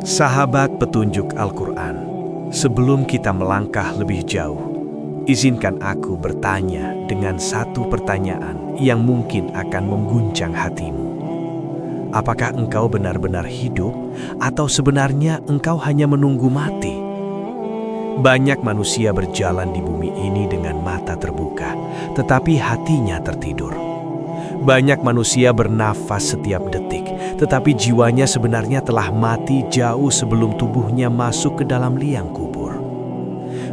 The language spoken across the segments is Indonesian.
Sahabat petunjuk Al-Quran, sebelum kita melangkah lebih jauh, izinkan aku bertanya dengan satu pertanyaan yang mungkin akan mengguncang hatimu. Apakah engkau benar-benar hidup atau sebenarnya engkau hanya menunggu mati? Banyak manusia berjalan di bumi ini dengan mata terbuka, tetapi hatinya tertidur. Banyak manusia bernafas setiap detik, tetapi jiwanya sebenarnya telah mati jauh sebelum tubuhnya masuk ke dalam liang kubur.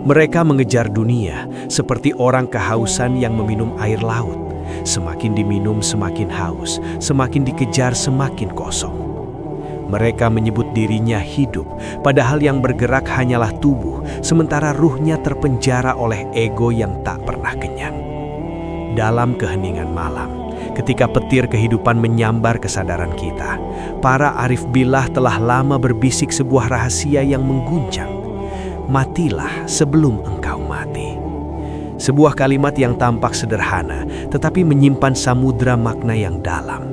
Mereka mengejar dunia seperti orang kehausan yang meminum air laut. Semakin diminum semakin haus, semakin dikejar semakin kosong. Mereka menyebut dirinya hidup, padahal yang bergerak hanyalah tubuh, sementara ruhnya terpenjara oleh ego yang tak pernah kenyang. Dalam keheningan malam, ketika petir kehidupan menyambar kesadaran kita, para arif billah telah lama berbisik sebuah rahasia yang mengguncang. Matilah sebelum engkau mati. Sebuah kalimat yang tampak sederhana, tetapi menyimpan samudra makna yang dalam.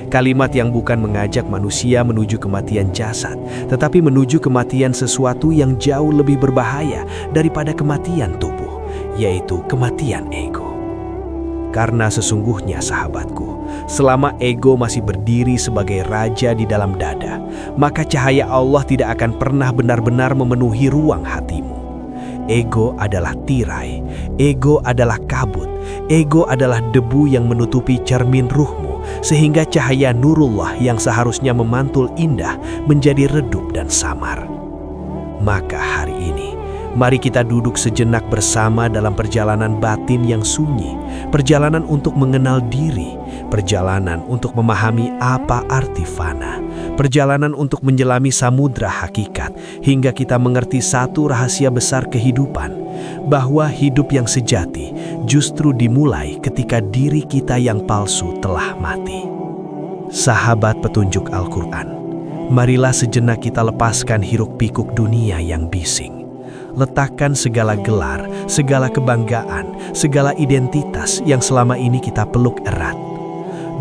Kalimat yang bukan mengajak manusia menuju kematian jasad, tetapi menuju kematian sesuatu yang jauh lebih berbahaya daripada kematian tubuh, yaitu kematian ego. Karena sesungguhnya sahabatku, selama ego masih berdiri sebagai raja di dalam dada, maka cahaya Allah tidak akan pernah benar-benar memenuhi ruang hatimu. Ego adalah tirai, ego adalah kabut, ego adalah debu yang menutupi cermin ruhmu, sehingga cahaya nurullah yang seharusnya memantul indah menjadi redup dan samar. Maka hari ini, mari kita duduk sejenak bersama dalam perjalanan batin yang sunyi, perjalanan untuk mengenal diri, perjalanan untuk memahami apa arti fana, perjalanan untuk menjelami samudra hakikat, hingga kita mengerti satu rahasia besar kehidupan, bahwa hidup yang sejati justru dimulai ketika diri kita yang palsu telah mati. Sahabat petunjuk Al-Quran, marilah sejenak kita lepaskan hiruk-pikuk dunia yang bising. Letakkan segala gelar, segala kebanggaan, segala identitas yang selama ini kita peluk erat.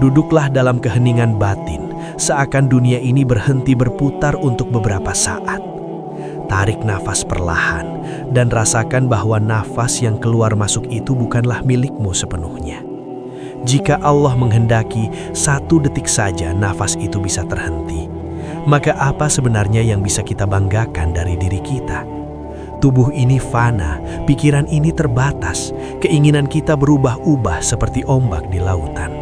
Duduklah dalam keheningan batin, seakan dunia ini berhenti berputar untuk beberapa saat. Tarik nafas perlahan dan rasakan bahwa nafas yang keluar masuk itu bukanlah milikmu sepenuhnya. Jika Allah menghendaki, 1 detik saja nafas itu bisa terhenti, maka apa sebenarnya yang bisa kita banggakan dari diri kita? Tubuh ini fana, pikiran ini terbatas, keinginan kita berubah-ubah seperti ombak di lautan.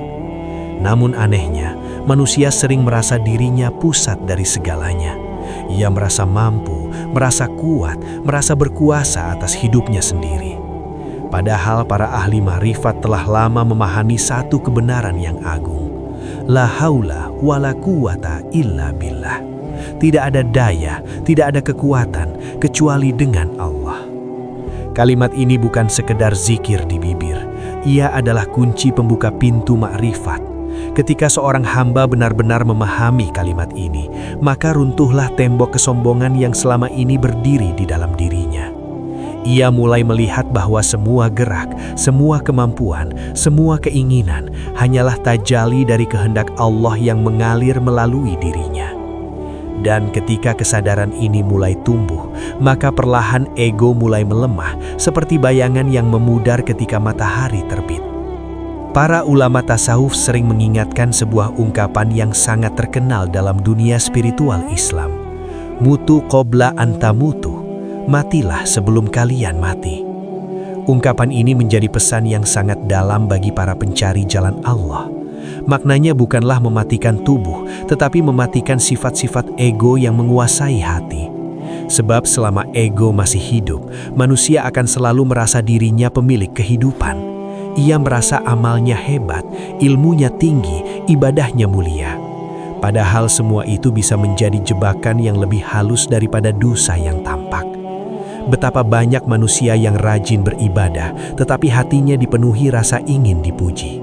Namun anehnya, manusia sering merasa dirinya pusat dari segalanya. Ia merasa mampu, merasa kuat, merasa berkuasa atas hidupnya sendiri. Padahal para ahli ma'rifat telah lama memahami satu kebenaran yang agung. La haula wa la quwata illa billah. Tidak ada daya, tidak ada kekuatan kecuali dengan Allah. Kalimat ini bukan sekedar zikir di bibir. Ia adalah kunci pembuka pintu ma'rifat. Ketika seorang hamba benar-benar memahami kalimat ini, maka runtuhlah tembok kesombongan yang selama ini berdiri di dalam dirinya. Ia mulai melihat bahwa semua gerak, semua kemampuan, semua keinginan hanyalah tajalli dari kehendak Allah yang mengalir melalui dirinya. Dan ketika kesadaran ini mulai tumbuh, maka perlahan ego mulai melemah seperti bayangan yang memudar ketika matahari terbit. Para ulama tasawuf sering mengingatkan sebuah ungkapan yang sangat terkenal dalam dunia spiritual Islam. Mutu qabla antamutu, matilah sebelum kalian mati. Ungkapan ini menjadi pesan yang sangat dalam bagi para pencari jalan Allah. Maknanya bukanlah mematikan tubuh, tetapi mematikan sifat-sifat ego yang menguasai hati. Sebab selama ego masih hidup, manusia akan selalu merasa dirinya pemilik kehidupan. Ia merasa amalnya hebat, ilmunya tinggi, ibadahnya mulia. Padahal semua itu bisa menjadi jebakan yang lebih halus daripada dosa yang tampak. Betapa banyak manusia yang rajin beribadah, tetapi hatinya dipenuhi rasa ingin dipuji.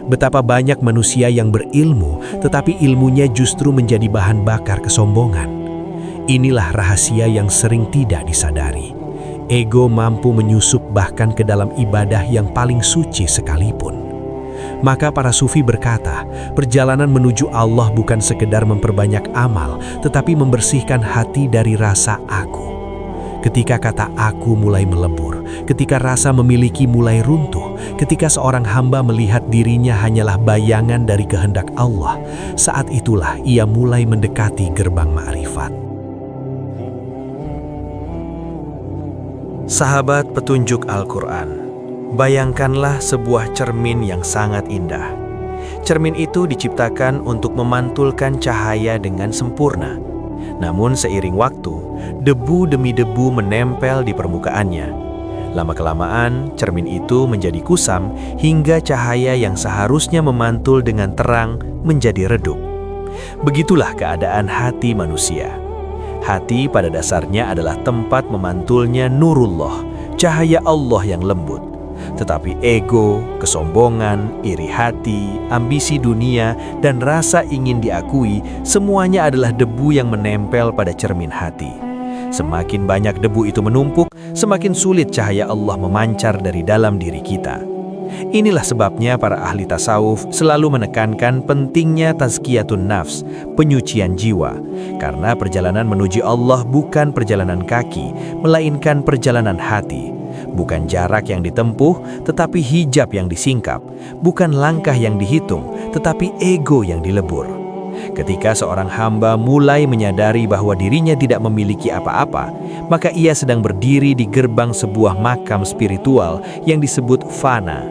Betapa banyak manusia yang berilmu, tetapi ilmunya justru menjadi bahan bakar kesombongan. Inilah rahasia yang sering tidak disadari. Ego mampu menyusup bahkan ke dalam ibadah yang paling suci sekalipun. Maka para sufi berkata, perjalanan menuju Allah bukan sekedar memperbanyak amal, tetapi membersihkan hati dari rasa aku. Ketika kata aku mulai melebur, ketika rasa memiliki mulai runtuh, ketika seorang hamba melihat dirinya hanyalah bayangan dari kehendak Allah, saat itulah ia mulai mendekati gerbang ma'rifat. Sahabat petunjuk Al-Quran, bayangkanlah sebuah cermin yang sangat indah. Cermin itu diciptakan untuk memantulkan cahaya dengan sempurna. Namun seiring waktu, debu demi debu menempel di permukaannya. Lama-kelamaan, cermin itu menjadi kusam hingga cahaya yang seharusnya memantul dengan terang menjadi redup. Begitulah keadaan hati manusia. Hati pada dasarnya adalah tempat memantulnya nurullah, cahaya Allah yang lembut. Tetapi ego, kesombongan, iri hati, ambisi dunia, dan rasa ingin diakui, semuanya adalah debu yang menempel pada cermin hati. Semakin banyak debu itu menumpuk, semakin sulit cahaya Allah memancar dari dalam diri kita. Inilah sebabnya para ahli tasawuf selalu menekankan pentingnya tazkiyatun nafs, penyucian jiwa. Karena perjalanan menuju Allah bukan perjalanan kaki, melainkan perjalanan hati. Bukan jarak yang ditempuh, tetapi hijab yang disingkap. Bukan langkah yang dihitung, tetapi ego yang dilebur. Ketika seorang hamba mulai menyadari bahwa dirinya tidak memiliki apa-apa, maka ia sedang berdiri di gerbang sebuah makam spiritual yang disebut fana.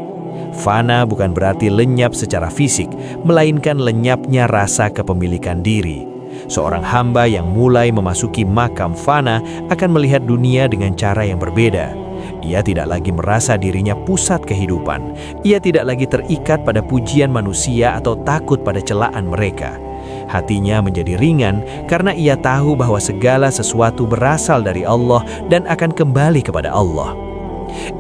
Fana bukan berarti lenyap secara fisik, melainkan lenyapnya rasa kepemilikan diri. Seorang hamba yang mulai memasuki makam fana akan melihat dunia dengan cara yang berbeda. Ia tidak lagi merasa dirinya pusat kehidupan. Ia tidak lagi terikat pada pujian manusia atau takut pada celaan mereka. Hatinya menjadi ringan karena ia tahu bahwa segala sesuatu berasal dari Allah dan akan kembali kepada Allah.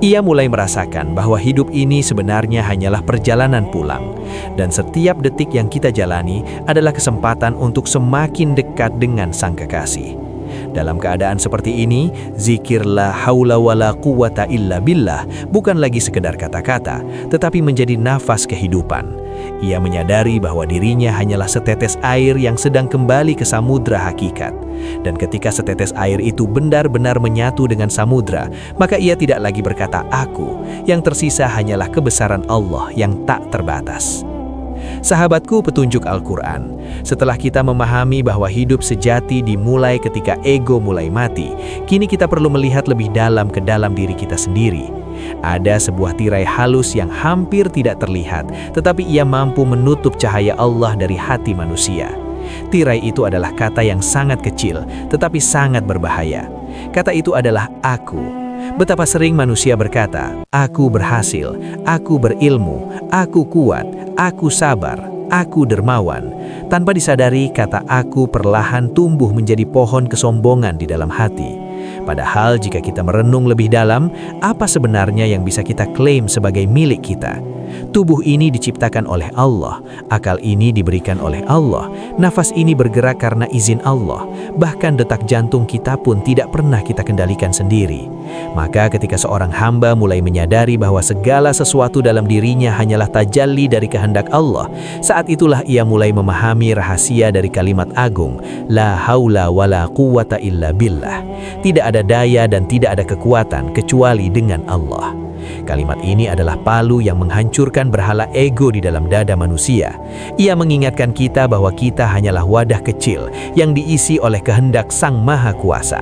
Ia mulai merasakan bahwa hidup ini sebenarnya hanyalah perjalanan pulang, dan setiap detik yang kita jalani adalah kesempatan untuk semakin dekat dengan Sang Kekasih. Dalam keadaan seperti ini, zikir la haula wala quwata illa billah bukan lagi sekedar kata-kata, tetapi menjadi nafas kehidupan. Ia menyadari bahwa dirinya hanyalah setetes air yang sedang kembali ke samudra hakikat. Dan ketika setetes air itu benar-benar menyatu dengan samudra, maka ia tidak lagi berkata aku, yang tersisa hanyalah kebesaran Allah yang tak terbatas. Sahabatku petunjuk Al-Quran, setelah kita memahami bahwa hidup sejati dimulai ketika ego mulai mati, kini kita perlu melihat lebih dalam ke dalam diri kita sendiri. Ada sebuah tirai halus yang hampir tidak terlihat, tetapi ia mampu menutup cahaya Allah dari hati manusia. Tirai itu adalah kata yang sangat kecil, tetapi sangat berbahaya. Kata itu adalah aku. Betapa sering manusia berkata, aku berhasil, aku berilmu, aku kuat, aku sabar, aku dermawan. Tanpa disadari, kata aku perlahan tumbuh menjadi pohon kesombongan di dalam hati. Padahal jika kita merenung lebih dalam, apa sebenarnya yang bisa kita klaim sebagai milik kita? Tubuh ini diciptakan oleh Allah, akal ini diberikan oleh Allah, nafas ini bergerak karena izin Allah, bahkan detak jantung kita pun tidak pernah kita kendalikan sendiri. Maka ketika seorang hamba mulai menyadari bahwa segala sesuatu dalam dirinya hanyalah tajalli dari kehendak Allah, saat itulah ia mulai memahami rahasia dari kalimat agung, la haula wala quwata illa billah. Tidak ada daya dan tidak ada kekuatan kecuali dengan Allah. Kalimat ini adalah palu yang menghancurkan berhala ego di dalam dada manusia. Ia mengingatkan kita bahwa kita hanyalah wadah kecil yang diisi oleh kehendak Sang Maha Kuasa.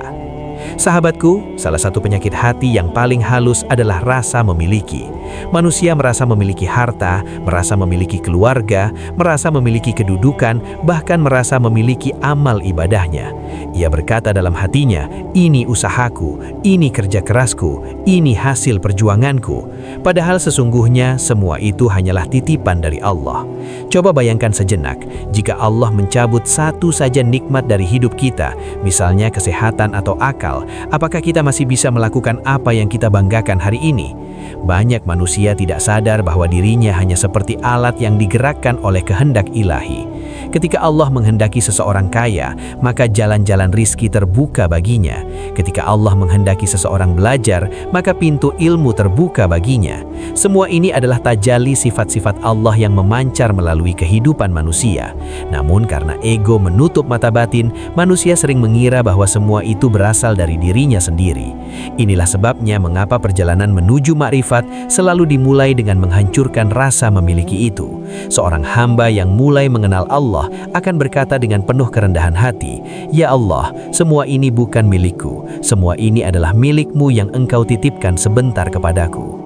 Sahabatku, salah satu penyakit hati yang paling halus adalah rasa memiliki. Manusia merasa memiliki harta, merasa memiliki keluarga, merasa memiliki kedudukan, bahkan merasa memiliki amal ibadahnya. Ia berkata dalam hatinya, ini usahaku, ini kerja kerasku, ini hasil perjuanganku. Padahal sesungguhnya semua itu hanyalah titipan dari Allah. Coba bayangkan sejenak, jika Allah mencabut satu saja nikmat dari hidup kita, misalnya kesehatan atau akal, apakah kita masih bisa melakukan apa yang kita banggakan hari ini? Banyak manusia tidak sadar bahwa dirinya hanya seperti alat yang digerakkan oleh kehendak ilahi. Ketika Allah menghendaki seseorang kaya, maka jalan-jalan rizki terbuka baginya. Ketika Allah menghendaki seseorang belajar, maka pintu ilmu terbuka baginya. Semua ini adalah tajalli sifat-sifat Allah yang memancar melalui kehidupan manusia. Namun karena ego menutup mata batin, manusia sering mengira bahwa semua itu berasal dari dirinya sendiri. Inilah sebabnya mengapa perjalanan menuju makrifat selalu dimulai dengan menghancurkan rasa memiliki itu. Seorang hamba yang mulai mengenal Allah akan berkata dengan penuh kerendahan hati, "Ya Allah, semua ini bukan milikku. Semua ini adalah milik-Mu yang Engkau titipkan sebentar kepadaku."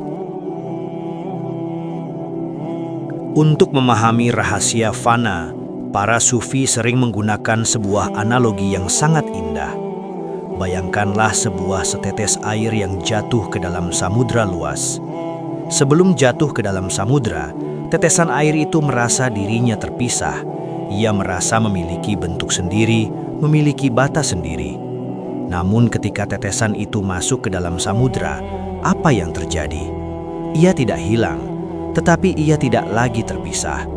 Untuk memahami rahasia fana, para sufi sering menggunakan sebuah analogi yang sangat indah. Bayangkanlah sebuah setetes air yang jatuh ke dalam samudra luas. Sebelum jatuh ke dalam samudra, tetesan air itu merasa dirinya terpisah. Ia merasa memiliki bentuk sendiri, memiliki batas sendiri. Namun ketika tetesan itu masuk ke dalam samudra, apa yang terjadi? Ia tidak hilang, tetapi ia tidak lagi terpisah.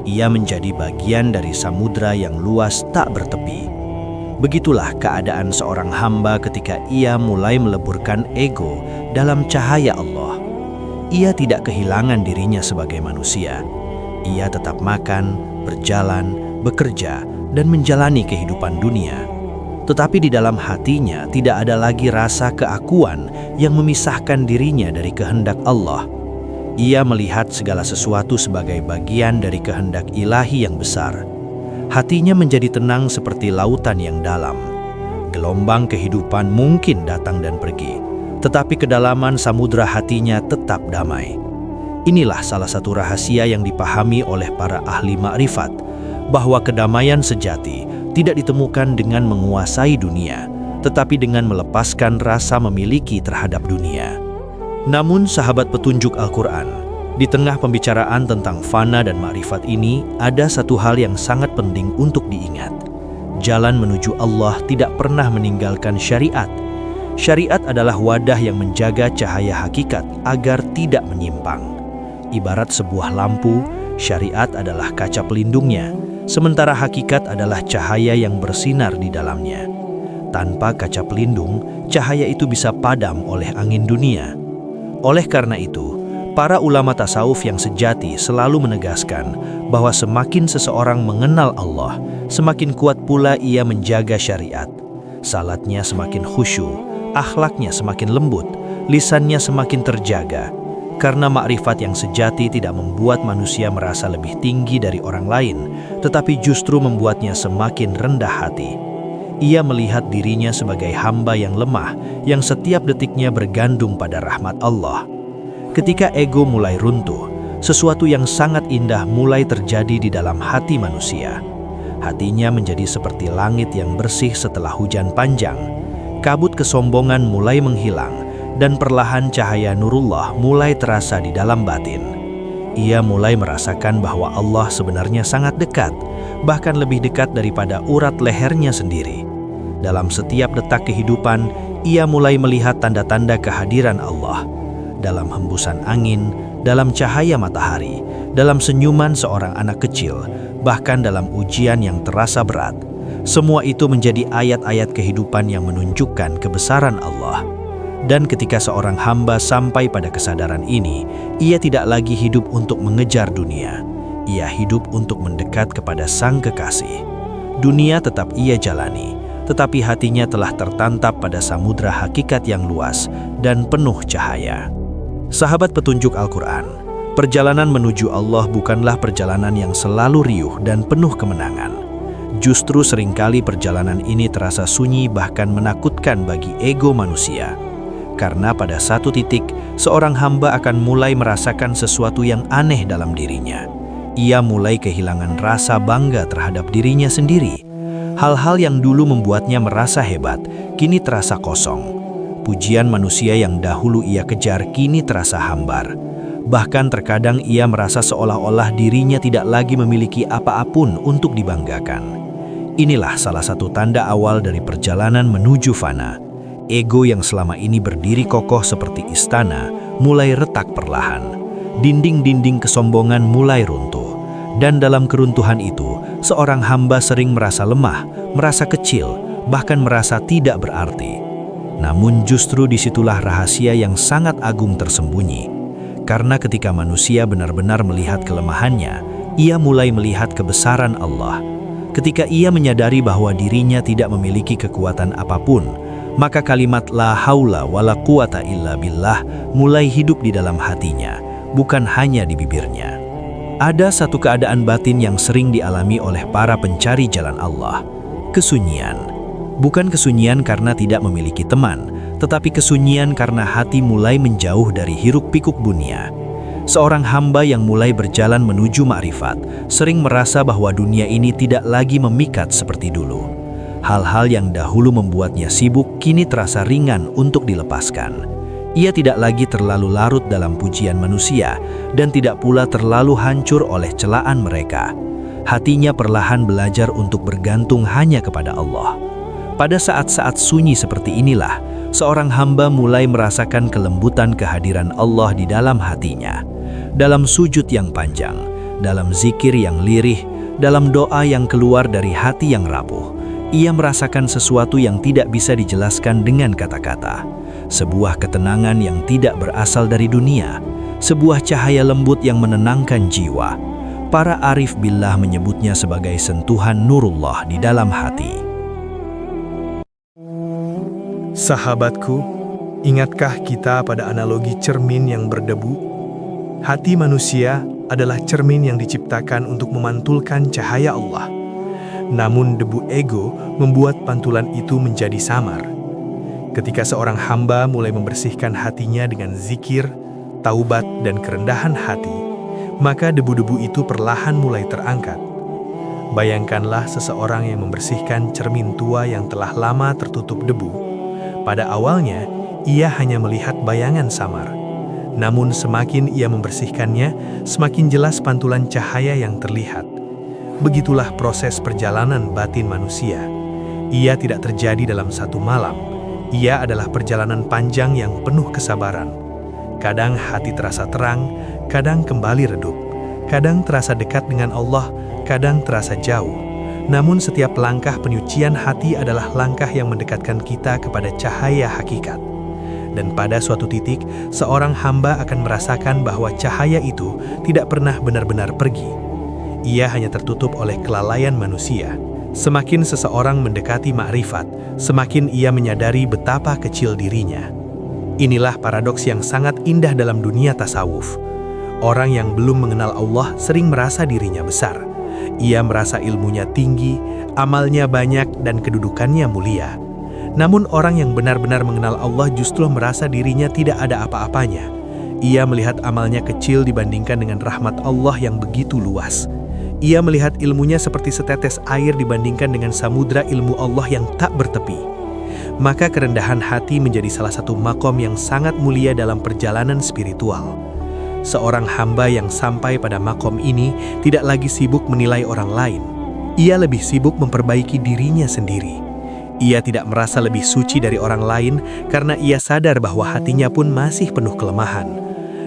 Ia menjadi bagian dari samudra yang luas tak bertepi. Begitulah keadaan seorang hamba ketika ia mulai meleburkan ego dalam cahaya Allah. Ia tidak kehilangan dirinya sebagai manusia. Ia tetap makan, berjalan, bekerja, dan menjalani kehidupan dunia. Tetapi di dalam hatinya tidak ada lagi rasa keakuan yang memisahkan dirinya dari kehendak Allah. Ia melihat segala sesuatu sebagai bagian dari kehendak ilahi yang besar. Hatinya menjadi tenang seperti lautan yang dalam. Gelombang kehidupan mungkin datang dan pergi, tetapi kedalaman samudra hatinya tetap damai. Inilah salah satu rahasia yang dipahami oleh para ahli makrifat, bahwa kedamaian sejati tidak ditemukan dengan menguasai dunia, tetapi dengan melepaskan rasa memiliki terhadap dunia. Namun sahabat petunjuk Al-Quran, di tengah pembicaraan tentang fana dan makrifat ini, ada satu hal yang sangat penting untuk diingat. Jalan menuju Allah tidak pernah meninggalkan syariat. Syariat adalah wadah yang menjaga cahaya hakikat agar tidak menyimpang. Ibarat sebuah lampu, syariat adalah kaca pelindungnya, sementara hakikat adalah cahaya yang bersinar di dalamnya. Tanpa kaca pelindung, cahaya itu bisa padam oleh angin dunia. Oleh karena itu, para ulama tasawuf yang sejati selalu menegaskan bahwa semakin seseorang mengenal Allah, semakin kuat pula ia menjaga syariat. Salatnya semakin khusyuk, akhlaknya semakin lembut, lisannya semakin terjaga. Karena makrifat yang sejati tidak membuat manusia merasa lebih tinggi dari orang lain, tetapi justru membuatnya semakin rendah hati. Ia melihat dirinya sebagai hamba yang lemah, yang setiap detiknya bergantung pada rahmat Allah. Ketika ego mulai runtuh, sesuatu yang sangat indah mulai terjadi di dalam hati manusia. Hatinya menjadi seperti langit yang bersih setelah hujan panjang. Kabut kesombongan mulai menghilang, dan perlahan cahaya nurullah mulai terasa di dalam batin. Ia mulai merasakan bahwa Allah sebenarnya sangat dekat, bahkan lebih dekat daripada urat lehernya sendiri. Dalam setiap detak kehidupan, ia mulai melihat tanda-tanda kehadiran Allah. Dalam hembusan angin, dalam cahaya matahari, dalam senyuman seorang anak kecil, bahkan dalam ujian yang terasa berat. Semua itu menjadi ayat-ayat kehidupan yang menunjukkan kebesaran Allah. Dan ketika seorang hamba sampai pada kesadaran ini, ia tidak lagi hidup untuk mengejar dunia. Ia hidup untuk mendekat kepada Sang Kekasih. Dunia tetap ia jalani, tetapi hatinya telah tertantap pada samudra hakikat yang luas dan penuh cahaya. Sahabat petunjuk Al-Quran, perjalanan menuju Allah bukanlah perjalanan yang selalu riuh dan penuh kemenangan. Justru seringkali perjalanan ini terasa sunyi bahkan menakutkan bagi ego manusia. Karena pada satu titik, seorang hamba akan mulai merasakan sesuatu yang aneh dalam dirinya. Ia mulai kehilangan rasa bangga terhadap dirinya sendiri. Hal-hal yang dulu membuatnya merasa hebat, kini terasa kosong. Pujian manusia yang dahulu ia kejar kini terasa hambar. Bahkan terkadang ia merasa seolah-olah dirinya tidak lagi memiliki apa-apun untuk dibanggakan. Inilah salah satu tanda awal dari perjalanan menuju fana. Ego yang selama ini berdiri kokoh seperti istana mulai retak perlahan. Dinding-dinding kesombongan mulai runtuh. Dan dalam keruntuhan itu, seorang hamba sering merasa lemah, merasa kecil, bahkan merasa tidak berarti. Namun justru disitulah rahasia yang sangat agung tersembunyi. Karena ketika manusia benar-benar melihat kelemahannya, ia mulai melihat kebesaran Allah. Ketika ia menyadari bahwa dirinya tidak memiliki kekuatan apapun, maka kalimat la haula wala quwata illa billah mulai hidup di dalam hatinya, bukan hanya di bibirnya. Ada satu keadaan batin yang sering dialami oleh para pencari jalan Allah, kesunyian. Bukan kesunyian karena tidak memiliki teman, tetapi kesunyian karena hati mulai menjauh dari hiruk-pikuk dunia. Seorang hamba yang mulai berjalan menuju ma'rifat sering merasa bahwa dunia ini tidak lagi memikat seperti dulu. Hal-hal yang dahulu membuatnya sibuk kini terasa ringan untuk dilepaskan. Ia tidak lagi terlalu larut dalam pujian manusia dan tidak pula terlalu hancur oleh celaan mereka. Hatinya perlahan belajar untuk bergantung hanya kepada Allah. Pada saat-saat sunyi seperti inilah, seorang hamba mulai merasakan kelembutan kehadiran Allah di dalam hatinya. Dalam sujud yang panjang, dalam zikir yang lirih, dalam doa yang keluar dari hati yang rapuh, ia merasakan sesuatu yang tidak bisa dijelaskan dengan kata-kata. Sebuah ketenangan yang tidak berasal dari dunia, sebuah cahaya lembut yang menenangkan jiwa. Para arif billah menyebutnya sebagai sentuhan nurullah di dalam hati. Sahabatku, ingatkah kita pada analogi cermin yang berdebu? Hati manusia adalah cermin yang diciptakan untuk memantulkan cahaya Allah. Namun debu ego membuat pantulan itu menjadi samar. Ketika seorang hamba mulai membersihkan hatinya dengan zikir, taubat, dan kerendahan hati, maka debu-debu itu perlahan mulai terangkat. Bayangkanlah seseorang yang membersihkan cermin tua yang telah lama tertutup debu. Pada awalnya, ia hanya melihat bayangan samar. Namun semakin ia membersihkannya, semakin jelas pantulan cahaya yang terlihat. Begitulah proses perjalanan batin manusia. Ia tidak terjadi dalam satu malam. Ia adalah perjalanan panjang yang penuh kesabaran. Kadang hati terasa terang, kadang kembali redup. Kadang terasa dekat dengan Allah, kadang terasa jauh. Namun setiap langkah penyucian hati adalah langkah yang mendekatkan kita kepada cahaya hakikat. Dan pada suatu titik, seorang hamba akan merasakan bahwa cahaya itu tidak pernah benar-benar pergi. Ia hanya tertutup oleh kelalaian manusia. Semakin seseorang mendekati ma'rifat, semakin ia menyadari betapa kecil dirinya. Inilah paradoks yang sangat indah dalam dunia tasawuf. Orang yang belum mengenal Allah sering merasa dirinya besar. Ia merasa ilmunya tinggi, amalnya banyak, dan kedudukannya mulia. Namun orang yang benar-benar mengenal Allah justru merasa dirinya tidak ada apa-apanya. Ia melihat amalnya kecil dibandingkan dengan rahmat Allah yang begitu luas. Ia melihat ilmunya seperti setetes air dibandingkan dengan samudra ilmu Allah yang tak bertepi. Maka kerendahan hati menjadi salah satu makom yang sangat mulia dalam perjalanan spiritual. Seorang hamba yang sampai pada makom ini tidak lagi sibuk menilai orang lain. Ia lebih sibuk memperbaiki dirinya sendiri. Ia tidak merasa lebih suci dari orang lain karena ia sadar bahwa hatinya pun masih penuh kelemahan.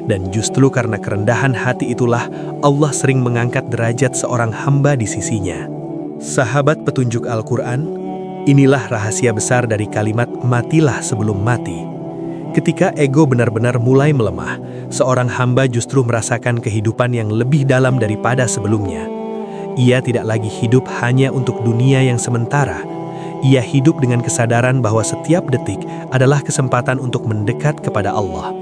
Dan justru karena kerendahan hati itulah Allah sering mengangkat derajat seorang hamba di sisinya. Sahabat petunjuk Al-Quran, inilah rahasia besar dari kalimat matilah sebelum mati. Ketika ego benar-benar mulai melemah, seorang hamba justru merasakan kehidupan yang lebih dalam daripada sebelumnya. Ia tidak lagi hidup hanya untuk dunia yang sementara. Ia hidup dengan kesadaran bahwa setiap detik adalah kesempatan untuk mendekat kepada Allah.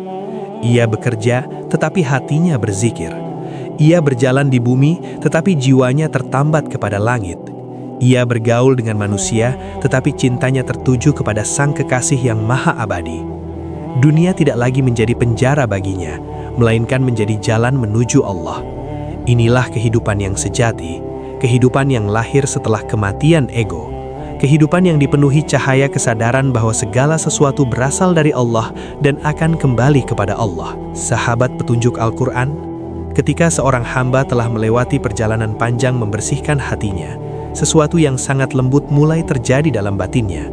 Ia bekerja, tetapi hatinya berzikir. Ia berjalan di bumi, tetapi jiwanya tertambat kepada langit. Ia bergaul dengan manusia, tetapi cintanya tertuju kepada Sang Kekasih yang Maha Abadi. Dunia tidak lagi menjadi penjara baginya, melainkan menjadi jalan menuju Allah. Inilah kehidupan yang sejati, kehidupan yang lahir setelah kematian ego. Kehidupan yang dipenuhi cahaya kesadaran bahwa segala sesuatu berasal dari Allah dan akan kembali kepada Allah. Sahabat petunjuk Al-Quran, ketika seorang hamba telah melewati perjalanan panjang membersihkan hatinya, sesuatu yang sangat lembut mulai terjadi dalam batinnya.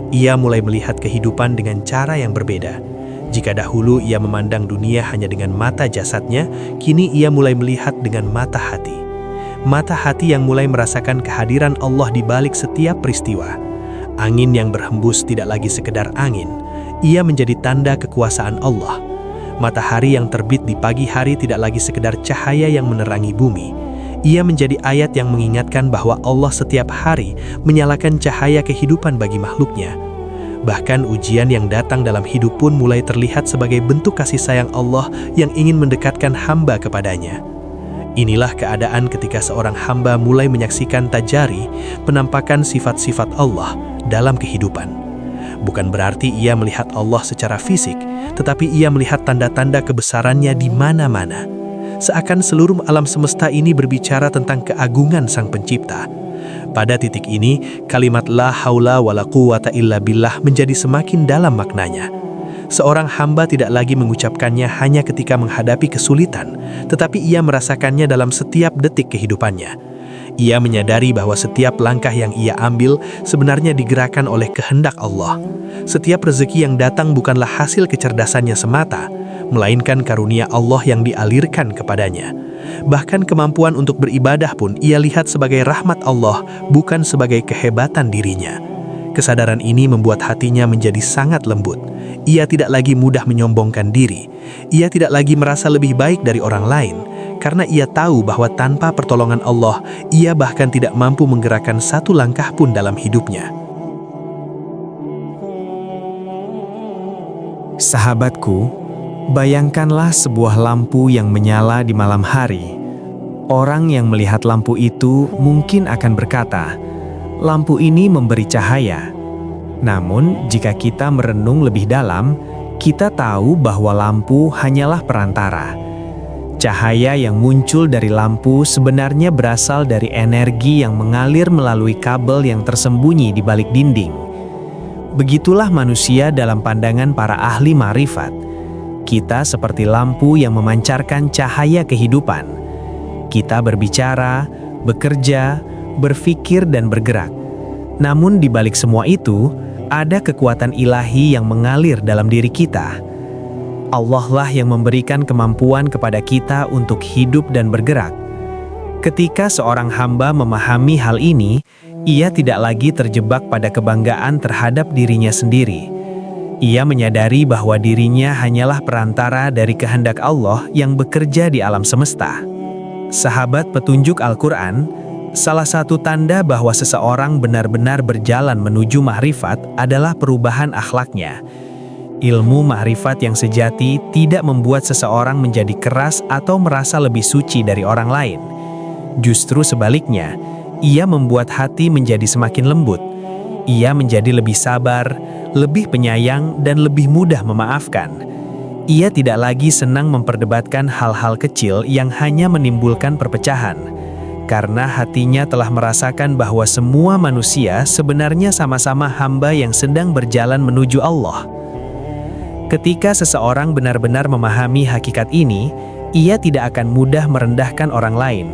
Ia mulai melihat kehidupan dengan cara yang berbeda. Jika dahulu ia memandang dunia hanya dengan mata jasadnya, kini ia mulai melihat dengan mata hati. mata hati yang mulai merasakan kehadiran Allah di balik setiap peristiwa. Angin yang berhembus tidak lagi sekedar angin, ia menjadi tanda kekuasaan Allah. Matahari yang terbit di pagi hari tidak lagi sekedar cahaya yang menerangi bumi. Ia menjadi ayat yang mengingatkan bahwa Allah setiap hari menyalakan cahaya kehidupan bagi makhluknya. Bahkan ujian yang datang dalam hidup pun mulai terlihat sebagai bentuk kasih sayang Allah yang ingin mendekatkan hamba kepadanya. Inilah keadaan ketika seorang hamba mulai menyaksikan tajari, penampakan sifat-sifat Allah dalam kehidupan. Bukan berarti ia melihat Allah secara fisik, tetapi ia melihat tanda-tanda kebesarannya di mana-mana. Seakan seluruh alam semesta ini berbicara tentang keagungan Sang Pencipta. Pada titik ini, kalimat la haula wala quwata illa billah menjadi semakin dalam maknanya. Seorang hamba tidak lagi mengucapkannya hanya ketika menghadapi kesulitan, tetapi ia merasakannya dalam setiap detik kehidupannya. Ia menyadari bahwa setiap langkah yang ia ambil sebenarnya digerakkan oleh kehendak Allah. Setiap rezeki yang datang bukanlah hasil kecerdasannya semata, melainkan karunia Allah yang dialirkan kepadanya. Bahkan kemampuan untuk beribadah pun ia lihat sebagai rahmat Allah, bukan sebagai kehebatan dirinya. Kesadaran ini membuat hatinya menjadi sangat lembut. Ia tidak lagi mudah menyombongkan diri. Ia tidak lagi merasa lebih baik dari orang lain, karena ia tahu bahwa tanpa pertolongan Allah, ia bahkan tidak mampu menggerakkan satu langkah pun dalam hidupnya. Sahabatku, bayangkanlah sebuah lampu yang menyala di malam hari. Orang yang melihat lampu itu mungkin akan berkata, lampu ini memberi cahaya. Namun, jika kita merenung lebih dalam, kita tahu bahwa lampu hanyalah perantara. Cahaya yang muncul dari lampu sebenarnya berasal dari energi yang mengalir melalui kabel yang tersembunyi di balik dinding. Begitulah manusia dalam pandangan para ahli ma'rifat. Kita seperti lampu yang memancarkan cahaya kehidupan. Kita berbicara, bekerja, berpikir dan bergerak. Namun di balik semua itu, ada kekuatan ilahi yang mengalir dalam diri kita. Allah lah yang memberikan kemampuan kepada kita untuk hidup dan bergerak. Ketika seorang hamba memahami hal ini, ia tidak lagi terjebak pada kebanggaan terhadap dirinya sendiri. Ia menyadari bahwa dirinya hanyalah perantara dari kehendak Allah yang bekerja di alam semesta. Sahabat petunjuk Al-Quran, salah satu tanda bahwa seseorang benar-benar berjalan menuju ma'rifat adalah perubahan akhlaknya. Ilmu ma'rifat yang sejati tidak membuat seseorang menjadi keras atau merasa lebih suci dari orang lain. Justru sebaliknya, ia membuat hati menjadi semakin lembut. Ia menjadi lebih sabar, lebih penyayang, dan lebih mudah memaafkan. Ia tidak lagi senang memperdebatkan hal-hal kecil yang hanya menimbulkan perpecahan, karena hatinya telah merasakan bahwa semua manusia sebenarnya sama-sama hamba yang sedang berjalan menuju Allah. Ketika seseorang benar-benar memahami hakikat ini, ia tidak akan mudah merendahkan orang lain.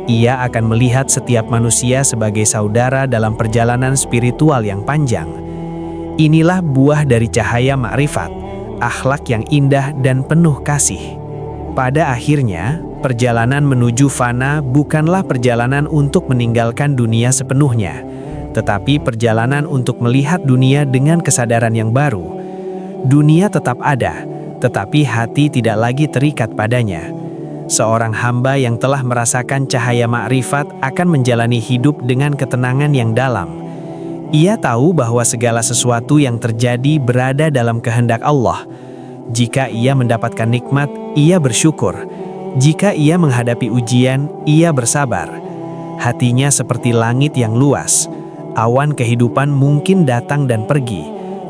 Ia akan melihat setiap manusia sebagai saudara dalam perjalanan spiritual yang panjang. Inilah buah dari cahaya ma'rifat, akhlak yang indah dan penuh kasih. Pada akhirnya, perjalanan menuju fana bukanlah perjalanan untuk meninggalkan dunia sepenuhnya, tetapi perjalanan untuk melihat dunia dengan kesadaran yang baru. Dunia tetap ada, tetapi hati tidak lagi terikat padanya. Seorang hamba yang telah merasakan cahaya ma'rifat akan menjalani hidup dengan ketenangan yang dalam. Ia tahu bahwa segala sesuatu yang terjadi berada dalam kehendak Allah. Jika ia mendapatkan nikmat, ia bersyukur. Jika ia menghadapi ujian, ia bersabar. Hatinya seperti langit yang luas. Awan kehidupan mungkin datang dan pergi,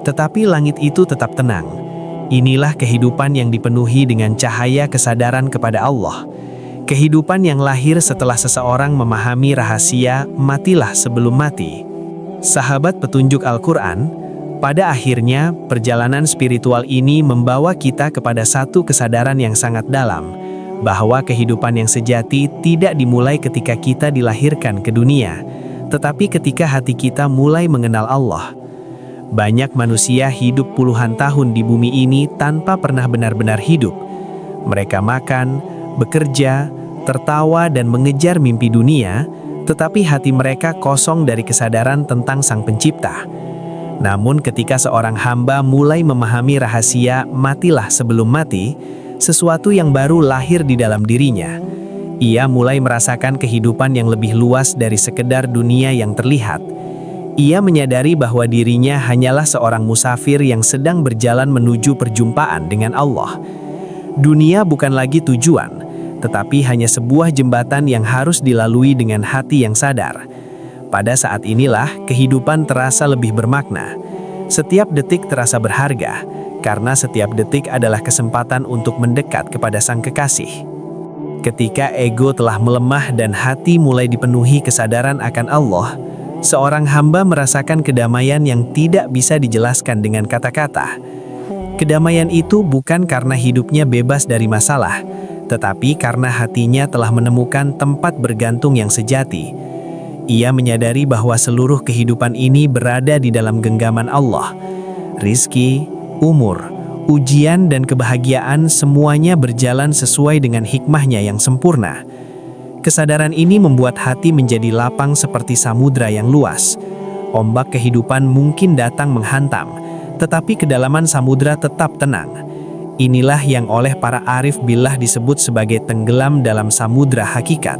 tetapi langit itu tetap tenang. Inilah kehidupan yang dipenuhi dengan cahaya kesadaran kepada Allah. Kehidupan yang lahir setelah seseorang memahami rahasia matilah sebelum mati. Sahabat petunjuk Al-Quran, pada akhirnya perjalanan spiritual ini membawa kita kepada satu kesadaran yang sangat dalam, bahwa kehidupan yang sejati tidak dimulai ketika kita dilahirkan ke dunia, tetapi ketika hati kita mulai mengenal Allah. Banyak manusia hidup puluhan tahun di bumi ini tanpa pernah benar-benar hidup. Mereka makan, bekerja, tertawa dan mengejar mimpi dunia, tetapi hati mereka kosong dari kesadaran tentang Sang Pencipta. Namun ketika seorang hamba mulai memahami rahasia matilah sebelum mati, sesuatu yang baru lahir di dalam dirinya. Ia mulai merasakan kehidupan yang lebih luas dari sekedar dunia yang terlihat. Ia menyadari bahwa dirinya hanyalah seorang musafir yang sedang berjalan menuju perjumpaan dengan Allah. Dunia bukan lagi tujuan, tetapi hanya sebuah jembatan yang harus dilalui dengan hati yang sadar. Pada saat inilah kehidupan terasa lebih bermakna. Setiap detik terasa berharga, karena setiap detik adalah kesempatan untuk mendekat kepada Sang Kekasih. Ketika ego telah melemah dan hati mulai dipenuhi kesadaran akan Allah, seorang hamba merasakan kedamaian yang tidak bisa dijelaskan dengan kata-kata. Kedamaian itu bukan karena hidupnya bebas dari masalah, tetapi karena hatinya telah menemukan tempat bergantung yang sejati. Ia menyadari bahwa seluruh kehidupan ini berada di dalam genggaman Allah. Rizki, umur, ujian dan kebahagiaan semuanya berjalan sesuai dengan hikmahnya yang sempurna. Kesadaran ini membuat hati menjadi lapang seperti samudra yang luas. Ombak kehidupan mungkin datang menghantam, tetapi kedalaman samudra tetap tenang. Inilah yang oleh para arif billah disebut sebagai tenggelam dalam samudra hakikat.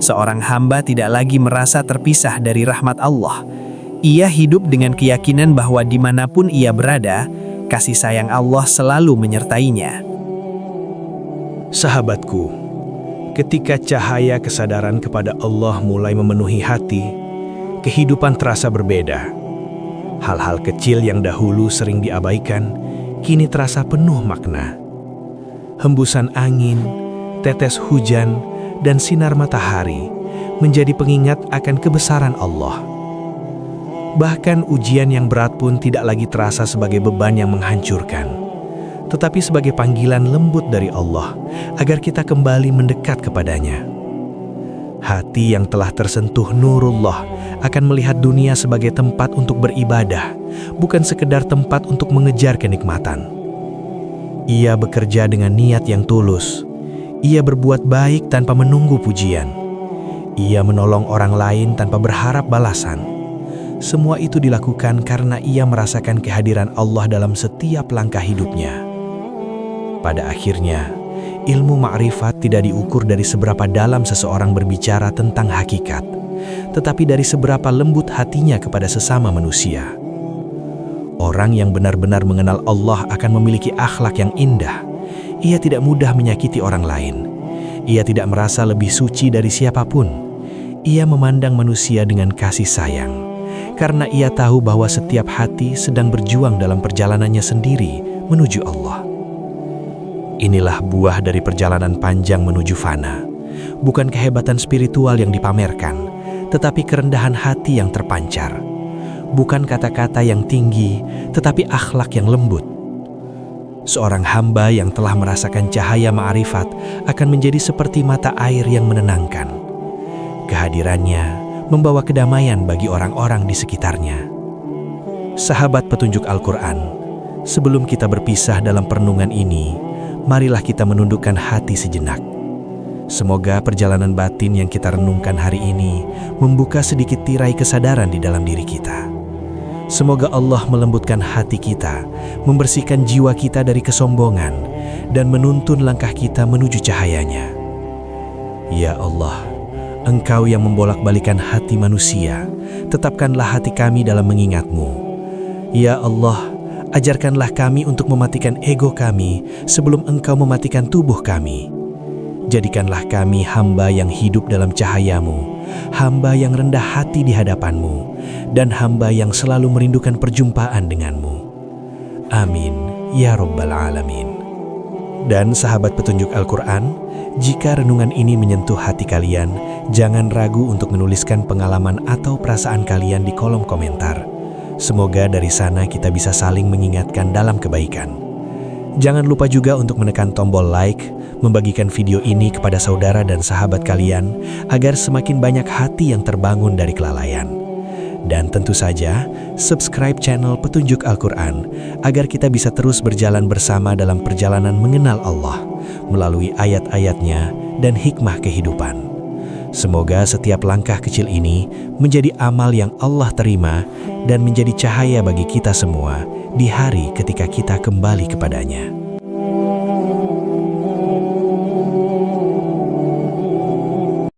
Seorang hamba tidak lagi merasa terpisah dari rahmat Allah. Ia hidup dengan keyakinan bahwa dimanapun ia berada, kasih sayang Allah selalu menyertainya. Sahabatku, ketika cahaya kesadaran kepada Allah mulai memenuhi hati, kehidupan terasa berbeda. Hal-hal kecil yang dahulu sering diabaikan, kini terasa penuh makna. Hembusan angin, tetes hujan, dan sinar matahari menjadi pengingat akan kebesaran Allah. Bahkan ujian yang berat pun tidak lagi terasa sebagai beban yang menghancurkan, tetapi sebagai panggilan lembut dari Allah agar kita kembali mendekat kepadanya. Hati yang telah tersentuh nurullah akan melihat dunia sebagai tempat untuk beribadah, bukan sekedar tempat untuk mengejar kenikmatan. Ia bekerja dengan niat yang tulus. Ia berbuat baik tanpa menunggu pujian. Ia menolong orang lain tanpa berharap balasan. Semua itu dilakukan karena ia merasakan kehadiran Allah dalam setiap langkah hidupnya. Pada akhirnya, ilmu ma'rifat tidak diukur dari seberapa dalam seseorang berbicara tentang hakikat, tetapi dari seberapa lembut hatinya kepada sesama manusia. Orang yang benar-benar mengenal Allah akan memiliki akhlak yang indah. Ia tidak mudah menyakiti orang lain. Ia tidak merasa lebih suci dari siapapun. Ia memandang manusia dengan kasih sayang, karena ia tahu bahwa setiap hati sedang berjuang dalam perjalanannya sendiri menuju Allah. Inilah buah dari perjalanan panjang menuju fana. Bukan kehebatan spiritual yang dipamerkan, tetapi kerendahan hati yang terpancar. Bukan kata-kata yang tinggi, tetapi akhlak yang lembut. Seorang hamba yang telah merasakan cahaya ma'rifat akan menjadi seperti mata air yang menenangkan. Kehadirannya membawa kedamaian bagi orang-orang di sekitarnya. Sahabat petunjuk Al-Quran, sebelum kita berpisah dalam perenungan ini, marilah kita menundukkan hati sejenak. Semoga perjalanan batin yang kita renungkan hari ini membuka sedikit tirai kesadaran di dalam diri kita. Semoga Allah melembutkan hati kita, membersihkan jiwa kita dari kesombongan, dan menuntun langkah kita menuju cahayanya. Ya Allah, Engkau yang membolak-balikan hati manusia, tetapkanlah hati kami dalam mengingat-Mu. Ya Allah, ajarkanlah kami untuk mematikan ego kami sebelum Engkau mematikan tubuh kami. Jadikanlah kami hamba yang hidup dalam cahaya-Mu, hamba yang rendah hati di hadapan-Mu, dan hamba yang selalu merindukan perjumpaan dengan-Mu. Amin, ya Rabbal Alamin. Dan sahabat petunjuk Al-Quran, jika renungan ini menyentuh hati kalian, jangan ragu untuk menuliskan pengalaman atau perasaan kalian di kolom komentar. Semoga dari sana kita bisa saling mengingatkan dalam kebaikan. Jangan lupa juga untuk menekan tombol like, membagikan video ini kepada saudara dan sahabat kalian, agar semakin banyak hati yang terbangun dari kelalaian. Dan tentu saja, subscribe channel Petunjuk Al-Quran, agar kita bisa terus berjalan bersama dalam perjalanan mengenal Allah, melalui ayat-ayatnya dan hikmah kehidupan. Semoga setiap langkah kecil ini menjadi amal yang Allah terima dan menjadi cahaya bagi kita semua di hari ketika kita kembali kepadanya.